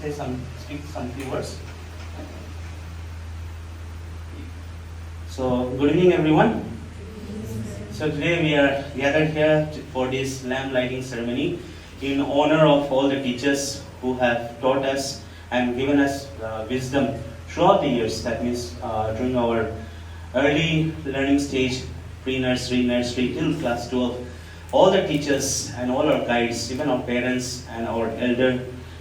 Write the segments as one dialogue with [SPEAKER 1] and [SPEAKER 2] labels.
[SPEAKER 1] speak some few words. So, good evening, everyone. So today we are gathered here for this lamp lighting ceremony in honor of all the teachers who have taught us and given us wisdom throughout the years. That means during our early learning stage, pre-nursery, nursery till class 12, all the teachers and all our guides, even our parents and our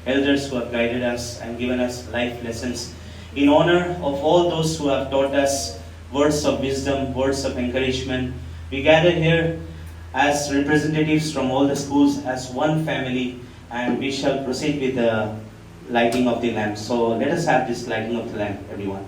[SPEAKER 1] elders who have guided us and given us life lessons. In honor of all those who have taught us words of wisdom, words of encouragement, we gather here as representatives from all the schools as one family, and we shall proceed with the lighting of the lamp. So let us have this lighting of the lamp, everyone.